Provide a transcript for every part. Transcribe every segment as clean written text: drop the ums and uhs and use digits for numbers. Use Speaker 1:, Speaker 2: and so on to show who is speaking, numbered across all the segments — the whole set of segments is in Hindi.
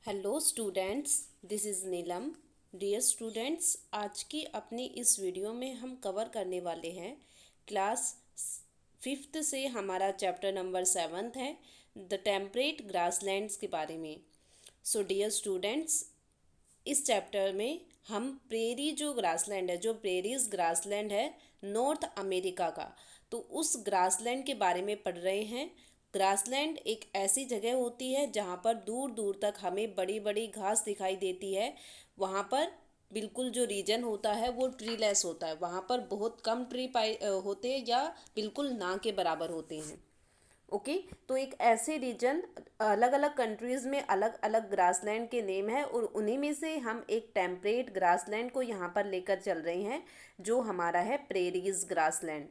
Speaker 1: Hello students, this is Neelam. Dear students, आज की अपनी इस वीडियो में हम कवर करने वाले हैं क्लास फिफ्थ से हमारा चैप्टर नंबर 7 है, द टेम्परेट ग्रासलैंड्स के बारे में। सो डियर स्टूडेंट्स, इस चैप्टर में हम प्रेरी जो ग्रासलैंड है, जो प्रेरीज ग्रासलैंड है नॉर्थ अमेरिका का, तो उस ग्रासलैंड के बारे में पढ़ रहे हैं। ग्रासलैंड एक ऐसी जगह होती है जहाँ पर दूर दूर तक हमें बड़ी बड़ी घास दिखाई देती है। वहाँ पर बिल्कुल जो रीजन होता है वो ट्रीलेस होता है, वहाँ पर बहुत कम ट्री पाए होते हैं या बिल्कुल ना के बराबर होते हैं। ओके, तो एक ऐसे रीजन, अलग अलग कंट्रीज़ में अलग अलग ग्रासलैंड के नेम है और उन्हीं में से हम एक टेम्परेट ग्रासलैंड को यहाँ पर लेकर चल रहे हैं जो हमारा है प्रेरीज ग्रासलैंड।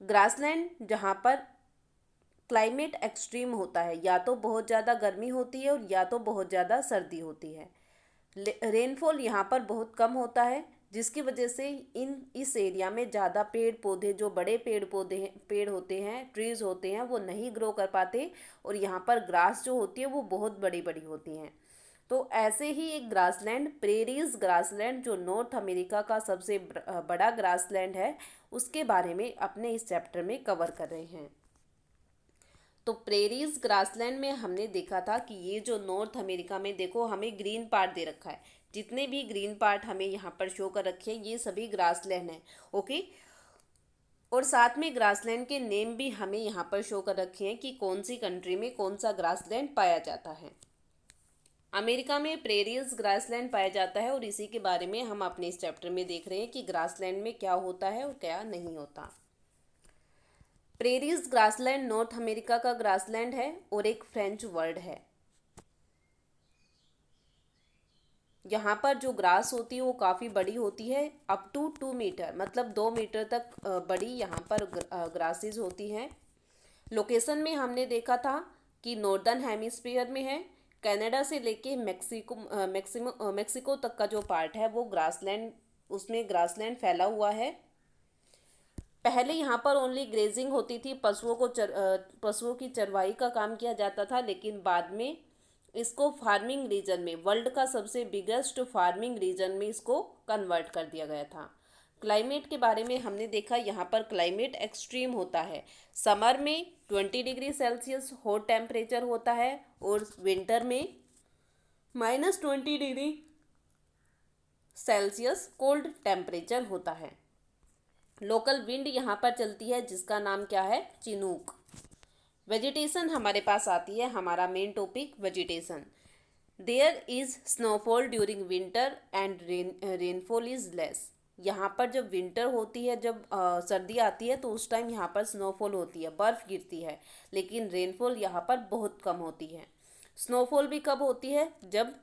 Speaker 1: ग्रासलैंड जहाँ पर क्लाइमेट एक्सट्रीम होता है, या तो बहुत ज़्यादा गर्मी होती है और या तो बहुत ज़्यादा सर्दी होती है। रेनफॉल यहाँ पर बहुत कम होता है, जिसकी वजह से इस एरिया में ज़्यादा पेड़ पौधे, जो बड़े पेड़ होते हैं, ट्रीज़ होते हैं, वो नहीं ग्रो कर पाते और यहाँ पर ग्रास जो होती है वो बहुत बड़ी बड़ी होती हैं। तो ऐसे ही एक ग्रासलैंड, प्रेरीज ग्रासलैंड, जो नॉर्थ अमेरिका का सबसे बड़ा ग्रासलैंड है, उसके बारे में अपने इस चैप्टर में कवर कर रहे हैं। तो प्रेरीज ग्रासलैंड में हमने देखा था कि ये जो नॉर्थ अमेरिका में, देखो हमें ग्रीन पार्ट दे रखा है, जितने भी ग्रीन पार्ट हमें यहाँ पर शो कर रखे हैं ये सभी ग्रासलैंड हैं। ओके, और साथ में ग्रासलैंड के नेम भी हमें यहाँ पर शो कर रखे हैं कि कौन सी कंट्री में कौन सा ग्रासलैंड पाया जाता है। अमेरिका में प्रेरीज ग्रासलैंड पाया जाता है और इसी के बारे में हम अपने इस चैप्टर में देख रहे हैं कि ग्रासलैंड में क्या होता है और क्या नहीं होता। प्रेरीज ग्रासलैंड नॉर्थ अमेरिका का ग्रासलैंड है और एक फ्रेंच वर्ड है। यहाँ पर जो ग्रास होती है वो काफ़ी बड़ी होती है, अप टू 2 मीटर, मतलब 2 मीटर तक बड़ी यहाँ पर ग्रासेस होती हैं। लोकेशन में हमने देखा था कि नॉर्दर्न हेमिस्फीयर में है। कनाडा से लेके मैक्सिको तक का जो पार्ट है वो ग्रासलैंड, उसमें ग्रासलैंड फैला हुआ है। पहले यहाँ पर ओनली ग्रेजिंग होती थी, पशुओं की चरवाही का काम किया जाता था, लेकिन बाद में इसको फार्मिंग रीजन में, वर्ल्ड का सबसे बिगेस्ट फार्मिंग रीजन में इसको कन्वर्ट कर दिया गया था। क्लाइमेट के बारे में हमने देखा, यहाँ पर क्लाइमेट एक्सट्रीम होता है। समर में 20 डिग्री सेल्सियस हॉट टेम्परेचर होता है और विंटर में -20 डिग्री सेल्सियस कोल्ड टेम्परेचर होता है। लोकल विंड यहाँ पर चलती है जिसका नाम क्या है, चिनूक। वेजिटेशन हमारे पास आती है, हमारा main topic vegetation. There is snowfall during winter and rainfall is less. यहाँ पर जब विंटर होती है, जब सर्दी आती है, तो उस टाइम यहाँ पर स्नोफॉल होती है, बर्फ़ गिरती है, लेकिन रेनफॉल यहाँ पर बहुत कम होती है। स्नोफॉल भी कब होती है, जब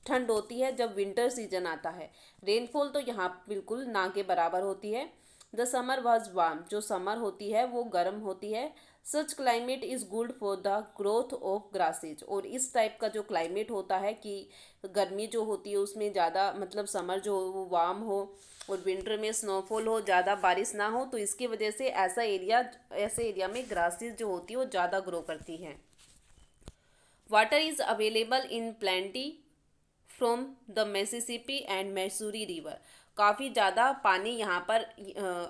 Speaker 1: ठंड होती है, जब विंटर सीजन आता है। रेनफॉल तो यहाँ बिल्कुल ना के बराबर होती है। द समर वॉज वार्म, जो समर होती है वो गर्म होती है। Such climate is good for the growth of grasses, और इस टाइप का जो क्लाइमेट होता है कि गर्मी जो होती है उसमें ज़्यादा, मतलब समर जो हो वो वार्म हो और विंटर में स्नोफॉल हो, ज़्यादा बारिश ना हो, तो इसकी वजह से ऐसे एरिया में ग्रासेज जो होती है वो ज़्यादा ग्रो करती हैं। Water is available in plenty from the Mississippi and मैसूरी river. काफ़ी ज़्यादा पानी यहाँ पर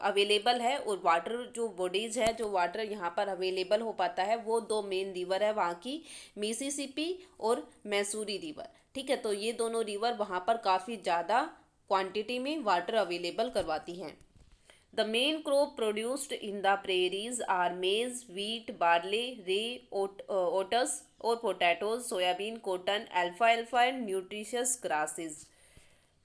Speaker 1: अवेलेबल है, और वाटर जो बॉडीज़ है, जो वाटर यहाँ पर अवेलेबल हो पाता है वो दो मेन रिवर है वहाँ की, मिसिसिपी और मैसूरी रिवर। ठीक है, तो ये दोनों रिवर वहाँ पर काफ़ी ज़्यादा क्वांटिटी में वाटर अवेलेबल करवाती हैं। The main crop produced in the prairies are maize, wheat, barley, oats और potatoes, soybean, cotton, alfalfa and nutritious grasses।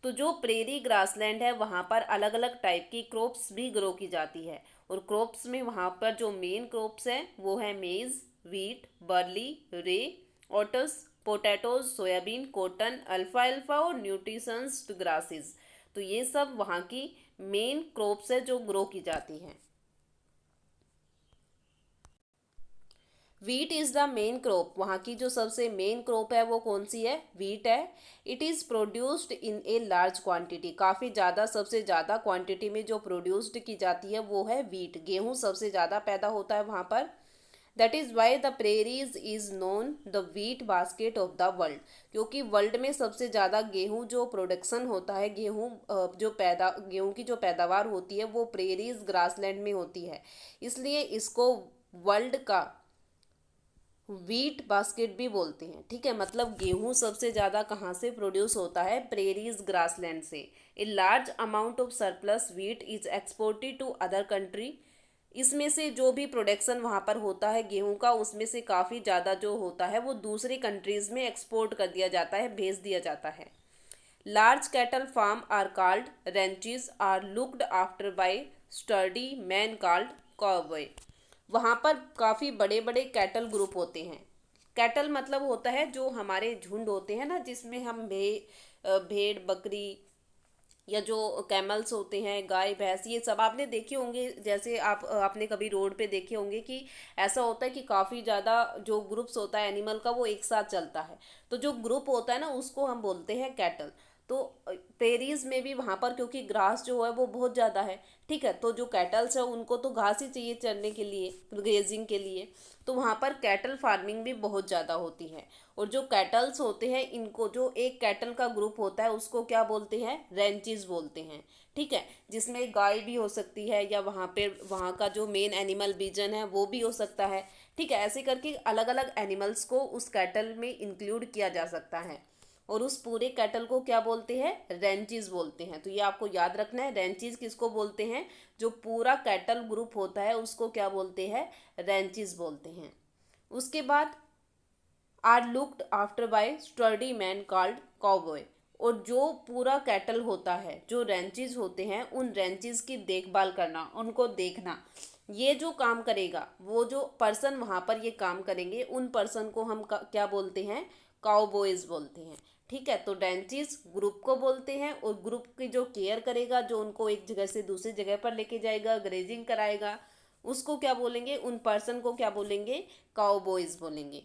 Speaker 1: तो जो प्रेरी ग्रासलैंड है वहाँ पर अलग अलग टाइप की क्रॉप्स भी ग्रो की जाती है, और क्रॉप्स में वहाँ पर जो मेन क्रॉप्स हैं वो है मेज, व्हीट, बर्ली, रे, ओट्स, पोटैटोज, सोयाबीन, कॉटन, अल्फाल्फा और न्यूट्रिशंस ग्रासेस। तो ये सब वहाँ की मेन क्रॉप्स है जो ग्रो की जाती हैं। Wheat is the main crop, वहाँ की जो सबसे मेन क्रॉप है वो कौन सी है, वीट है। It is produced in a large quantity, काफ़ी ज़्यादा, सबसे ज़्यादा क्वांटिटी में जो प्रोड्यूस्ड की जाती है वो है वीट, गेहूँ सबसे ज़्यादा पैदा होता है वहाँ पर। That is why the prairies is known the wheat basket of the world. क्योंकि वर्ल्ड में सबसे ज़्यादा गेहूँ जो प्रोडक्शन होता है, गेहूँ की जो पैदावार होती है वो प्रेरीज ग्रासलैंड में होती है, इसलिए इसको वर्ल्ड का व्हीट बास्केट भी बोलते हैं। ठीक है, मतलब गेहूं सबसे ज़्यादा कहाँ से प्रोड्यूस होता है? प्रेरीज ग्रासलैंड से। A large amount of surplus wheat is exported to other country. इसमें से जो भी प्रोडक्शन वहाँ पर होता है गेहूं का, उसमें से काफ़ी ज़्यादा जो होता है वो दूसरी कंट्रीज़ में एक्सपोर्ट कर दिया जाता है, भेज दिया जाता है। Large cattle farm are called ranches are looked after by sturdy man called cowboy. वहाँ पर काफ़ी बड़े बड़े कैटल ग्रुप होते हैं। कैटल मतलब होता है जो हमारे झुंड होते हैं ना, जिसमें हम भेड़ बकरी या जो कैमल्स होते हैं, गाय भैंस, ये सब आपने देखे होंगे। जैसे आपने कभी रोड पे देखे होंगे कि ऐसा होता है कि काफ़ी ज़्यादा जो ग्रुप्स होता है एनिमल का वो एक साथ चलता है, तो जो ग्रुप होता है ना उसको हम बोलते हैं कैटल। तो प्रेरीज में भी वहाँ पर क्योंकि ग्रास जो है वो बहुत ज़्यादा है, ठीक है, तो जो कैटल्स है उनको तो घास ही चाहिए चरने के लिए, ग्रेजिंग के लिए, तो वहाँ पर कैटल फार्मिंग भी बहुत ज़्यादा होती है। और जो कैटल्स होते हैं इनको, जो एक कैटल का ग्रुप होता है उसको क्या बोलते हैं? रेंचेस बोलते हैं। ठीक है, जिसमें गाय भी हो सकती है या वहाँ का जो मेन एनिमल बीजन है वो भी हो सकता है। ठीक है, ऐसे करके अलग अलग एनिमल्स को उस कैटल में इंक्लूड किया जा सकता है, और उस पूरे कैटल को क्या बोलते हैं? रेंचेस बोलते हैं। तो ये आपको याद रखना है, रेंचेस किसको बोलते हैं? जो पूरा कैटल ग्रुप होता है उसको क्या बोलते हैं? रेंचेस बोलते हैं। उसके बाद are looked after by sturdy man called cowboy. और जो पूरा कैटल होता है, जो रेंचेस होते हैं, उन रेंचेस की देखभाल करना, उनको देखना, ये जो काम करेगा, वो जो पर्सन वहाँ पर ये काम करेंगे, उन पर्सन को हम क्या बोलते हैं? काउबॉयज बोलते हैं। ठीक है, तो रेंचेस ग्रुप को बोलते हैं, और ग्रुप की जो केयर करेगा, जो उनको एक जगह से दूसरी जगह पर लेके जाएगा, ग्रेजिंग कराएगा, उसको क्या बोलेंगे? उन पर्सन को क्या बोलेंगे? काउबॉयज बोलेंगे।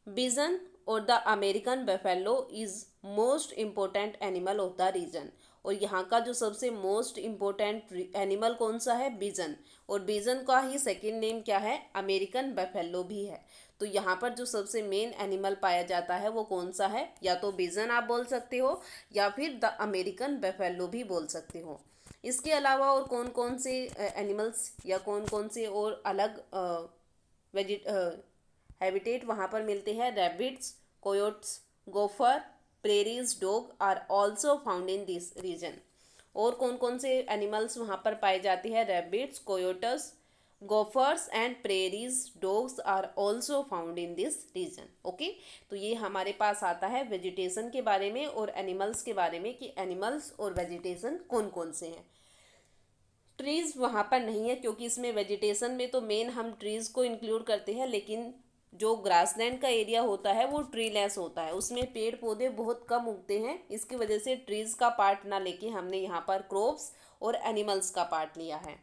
Speaker 1: बिजन और the American buffalo is most important animal of the region. और यहाँ का जो सबसे मोस्ट इम्पोर्टेंट एनिमल कौन सा है? बिजन। और बिजन का ही सेकेंड नेम क्या है? अमेरिकन बेफेलो भी है। तो यहाँ पर जो सबसे मेन एनिमल पाया जाता है वो कौन सा है? या तो बिजन आप बोल सकते हो, या फिर द अमेरिकन बेफेलो भी बोल सकते हो। इसके अलावा और कौन कौन से एनिमल्स या कौन कौन से और अलग वेजिट हैबिटेट वहाँ पर मिलते हैं? Rabbits, coyotes, gopher, prairies dog are also found in this region. और कौन कौन से एनिमल्स वहाँ पर पाए जाते हैं? Rabbits, coyotes, gophers and prairies dogs are also found in this region. Okay, तो ये हमारे पास आता है वेजिटेशन के बारे में और एनिमल्स के बारे में, कि एनिमल्स और वेजिटेशन कौन कौन से हैं। ट्रीज़ वहाँ पर नहीं है, क्योंकि इसमें वेजिटेशन में तो मेन हम ट्रीज़ को इंक्लूड करते हैं, लेकिन जो ग्रासलैंड का एरिया होता है वो ट्री लेस होता है, उसमें पेड़ पौधे बहुत कम उगते हैं। इसकी वजह से ट्रीज़ का पार्ट ना लेके हमने यहाँ पर क्रॉप्स और एनिमल्स का पार्ट लिया है।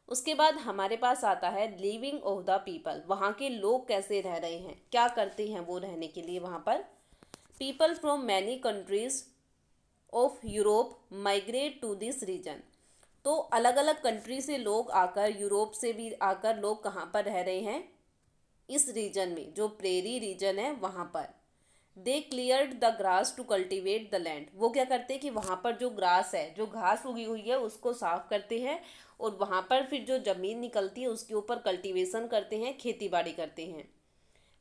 Speaker 1: उसके बाद हमारे पास आता है लिविंग ऑफ द पीपल। वहाँ के लोग कैसे रह रहे हैं, क्या करते हैं वो रहने के लिए वहाँ पर? People from many countries of Europe migrate to this region. तो अलग अलग कंट्री से लोग आकर, यूरोप से भी आकर लोग कहाँ पर रह रहे हैं? इस रीजन में, जो प्रेरी रीजन है वहाँ पर। They cleared the grass to cultivate the land. वो क्या करते हैं कि वहाँ पर जो ग्रास है, जो घास उगी हुई है, उसको साफ करते हैं, और वहाँ पर फिर जो ज़मीन निकलती है उसके ऊपर कल्टीवेशन करते हैं, खेती बाड़ी करते हैं।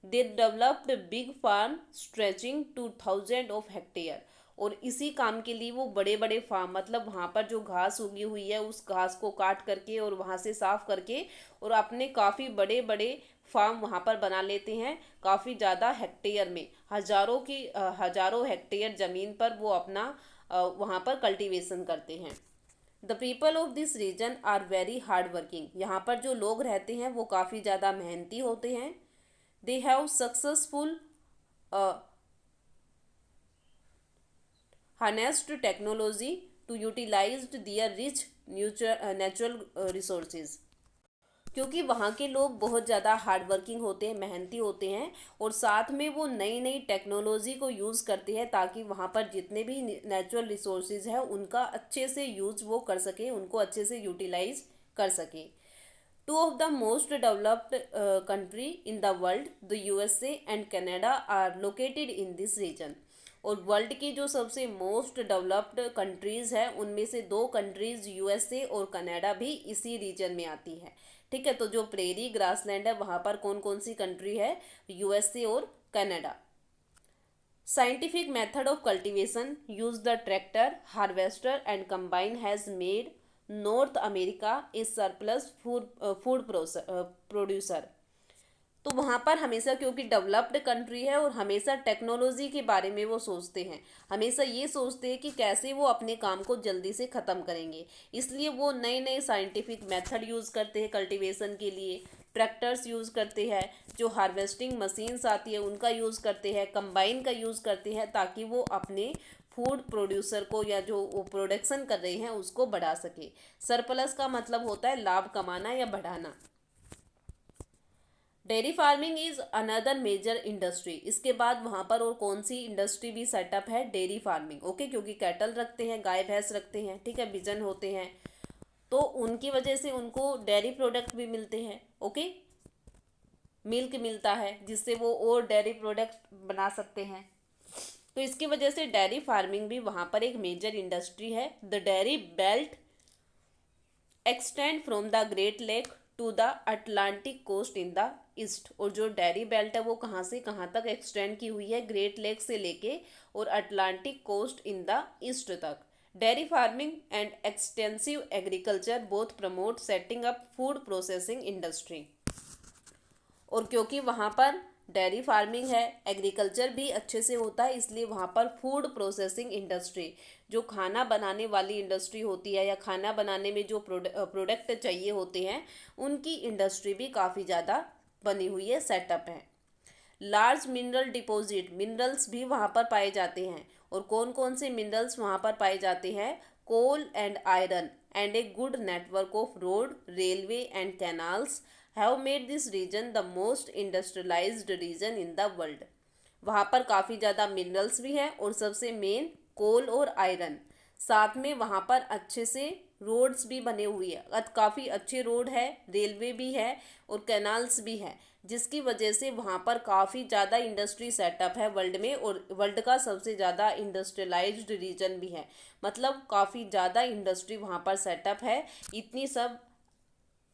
Speaker 1: They developed big farm stretching to thousand of hectare. और इसी काम के लिए वो बड़े बड़े फार्म, मतलब वहाँ पर जो घास उगी हुई है उस घास को काट करके और वहाँ से साफ करके, और अपने काफ़ी बड़े बड़े फार्म वहाँ पर बना लेते हैं, काफ़ी ज़्यादा हेक्टेयर में, हज़ारों हेक्टेयर ज़मीन पर वो अपना वहाँ पर कल्टीवेशन करते हैं। The people of this region are very hard working. यहाँ पर जो लोग रहते हैं वो काफ़ी ज़्यादा मेहनती होते हैं। They have successful harnessed technology to utilize their rich natural resources। क्योंकि वहाँ के लोग बहुत ज़्यादा हार्ड वर्किंग होते हैं, मेहनती होते हैं, और साथ में वो नई नई टेक्नोलॉजी को यूज़ करते हैं ताकि वहाँ पर जितने भी नेचुरल रिसोर्सेज हैं उनका अच्छे से यूज़ वो कर सके, उनको अच्छे से यूटिलाइज कर सके। Two of the most developed country in the world, the USA and Canada, are located in this region. और वर्ल्ड की जो सबसे मोस्ट डेवलप्ड कंट्रीज़ है उनमें से दो कंट्रीज़ यूएसए और कनाडा भी इसी रीजन में आती है। ठीक है, तो जो प्रेरी ग्रासलैंड है वहाँ पर कौन कौन सी कंट्री है? यूएसए और Canada. Scientific method of cultivation use the tractor, harvester and combine has made North America a surplus food producer। तो वहाँ पर हमेशा, क्योंकि डेवलप्ड कंट्री है और हमेशा टेक्नोलॉजी के बारे में वो सोचते हैं, हमेशा ये सोचते हैं कि कैसे वो अपने काम को जल्दी से ख़त्म करेंगे, इसलिए वो नए नए साइंटिफिक मेथड यूज़ करते हैं कल्टीवेशन के लिए। ट्रैक्टर्स यूज़ करते हैं, जो हार्वेस्टिंग मशीन्स आती है उनका यूज़ करते हैं, कंबाइन का यूज़ करते हैं, ताकि वो अपने फूड प्रोड्यूसर को या जो वो प्रोडक्शन कर रहे हैं उसको बढ़ा सके। सरप्लस का मतलब होता है लाभ कमाना या बढ़ाना। Dairy farming is another major industry. इसके बाद वहाँ पर और कौन सी इंडस्ट्री भी सेटअप है? Dairy farming. ओके, क्योंकि कैटल रखते हैं, गाय भैंस रखते हैं, ठीक है, बिजन होते हैं, तो उनकी वजह से उनको डेयरी प्रोडक्ट भी मिलते हैं। ओके, मिल्क मिलता है जिससे वो और डेयरी प्रोडक्ट बना सकते हैं। तो इसकी वजह से डेयरी फार्मिंग भी वहाँ पर एक मेजर इंडस्ट्री है। The dairy belt extend from the great lake to the Atlantic coast in the east. और जो डेयरी बेल्ट है वो कहाँ से कहाँ तक एक्सटेंड की हुई है? ग्रेट लेक से लेके और Atlantic coast in the east तक। Dairy farming and extensive agriculture both promote setting up food processing industry. और क्योंकि वहाँ पर डेयरी फार्मिंग है, एग्रीकल्चर भी अच्छे से होता है, इसलिए वहाँ पर फूड प्रोसेसिंग इंडस्ट्री, जो खाना बनाने वाली इंडस्ट्री होती है या खाना बनाने में जो प्रोडक्ट चाहिए होते हैं, उनकी इंडस्ट्री भी काफ़ी ज़्यादा बनी हुई है, सेटअप है। लार्ज मिनरल डिपॉजिट, मिनरल्स भी वहाँ पर पाए जाते हैं। और कौन कौन से मिनरल्स वहाँ पर पाए जाते हैं? Coal and iron and a good network of road, railway and canals have made this region the most industrialised region in the world. वहाँ पर काफ़ी ज़्यादा मिनरल्स भी हैं और सबसे मेन कोल और आयरन, साथ में वहाँ पर अच्छे से रोड्स भी बने हुए हैं, काफ़ी अच्छे रोड है, रेलवे भी है और कैनाल्स भी है, जिसकी वजह से वहाँ पर काफ़ी ज़्यादा इंडस्ट्री सेटअप है वर्ल्ड में, और वर्ल्ड का सबसे ज़्यादा इंडस्ट्रियलाइज्ड रीजन भी है। मतलब काफ़ी ज़्यादा इंडस्ट्री वहाँ पर सेटअप है, इतनी सब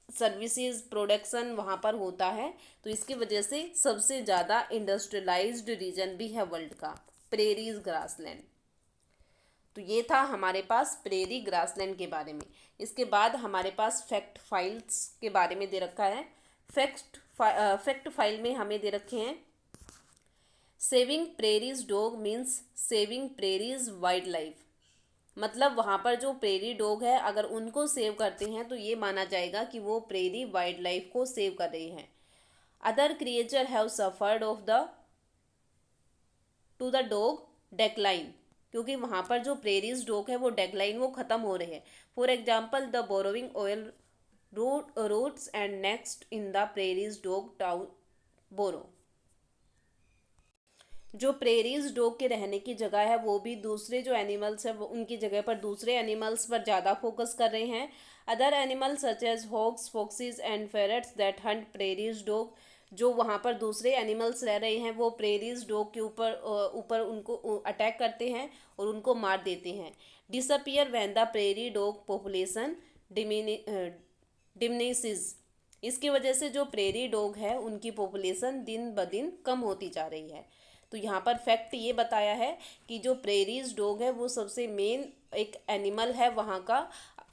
Speaker 1: सर्विसेज प्रोडक्शन वहाँ पर होता है, तो इसकी वजह से सबसे ज़्यादा इंडस्ट्रियलाइज्ड रीजन भी है वर्ल्ड का प्रेरीज ग्रासलैंड। तो ये था हमारे पास प्रेरी ग्रासलैंड के बारे में। इसके बाद हमारे पास फैक्ट फाइल्स के बारे में दे रखा है। फैक्ट फाइल में हमें दे रखे हैं, saving prairies dog means saving prairies wild life. मतलब वहाँ पर जो प्रेरी डॉग है, अगर उनको सेव करते हैं तो ये माना जाएगा कि वो प्रेरी वाइल्ड लाइफ को सेव कर रहे हैं। Other creature have suffered of the two the dog decline, क्योंकि वहाँ पर जो प्रेरीज डॉग है वो डेक्लाइन, वो ख़त्म हो रहे हैं। For example the burrowing owls रूट्स and nest in the prairies dog town burrow. जो प्रेरीज डॉग के रहने की जगह है वो भी दूसरे जो एनिमल्स है वो उनकी जगह पर दूसरे एनिमल्स पर ज़्यादा फोकस कर रहे हैं। Other animals such as hogs, foxes and ferrets that hunt prairies dog, जो वहाँ पर दूसरे एनिमल्स रह रहे हैं वो प्रेरीज डॉग के ऊपर उनको अटैक करते हैं और उनको मार देते हैं। Disappear when the prairie dog population diminishes, इसकी वजह से जो प्रेरी डॉग है उनकी पॉपुलेशन दिन ब दिन कम होती जा रही है। तो यहाँ पर फैक्ट ये बताया है कि जो प्रेरीज डॉग है वो सबसे मेन एक एनिमल है वहाँ का,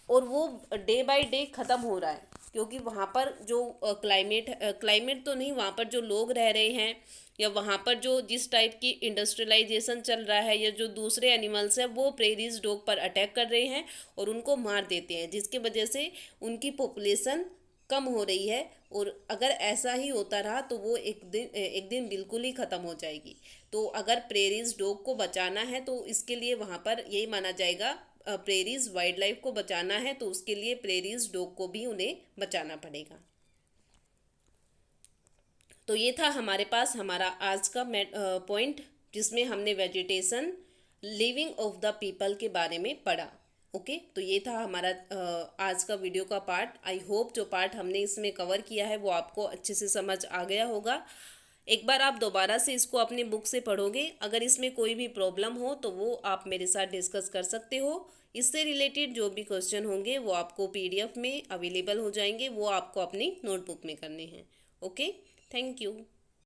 Speaker 1: और वो डे बाय डे ख़त्म हो रहा है, क्योंकि वहाँ पर जो क्लाइमेट तो नहीं, वहाँ पर जो लोग रह रहे हैं या वहाँ पर जो जिस टाइप की इंडस्ट्रियलाइजेशन चल रहा है या जो दूसरे एनिमल्स हैं वो प्रेरीज डॉग पर अटैक कर रहे हैं और उनको मार देते हैं, जिसकी वजह से उनकी पॉपुलेशन कम हो रही है। और अगर ऐसा ही होता रहा तो वो एक दिन बिल्कुल ही ख़त्म हो जाएगी। तो अगर प्रेरीज डॉग को बचाना है तो इसके लिए वहाँ पर यही माना जाएगा, प्रेरीज वाइल्ड लाइफ को बचाना है तो उसके लिए प्रेरीज डॉग को भी उन्हें बचाना पड़ेगा। तो ये था हमारे पास हमारा आज का पॉइंट, जिसमें हमने vegetation living of the people के बारे में पढ़ा। ओके, तो ये था हमारा आज का वीडियो का पार्ट। आई होप जो पार्ट हमने इसमें कवर किया है वो आपको अच्छे से समझ आ गया होगा। एक बार आप दोबारा से इसको अपने बुक से पढ़ोगे, अगर इसमें कोई भी प्रॉब्लम हो तो वो आप मेरे साथ डिस्कस कर सकते हो। इससे रिलेटेड जो भी क्वेश्चन होंगे वो आपको पीडीएफ में अवेलेबल हो जाएंगे, वो आपको अपनी नोटबुक में करने हैं। Okay, thank you.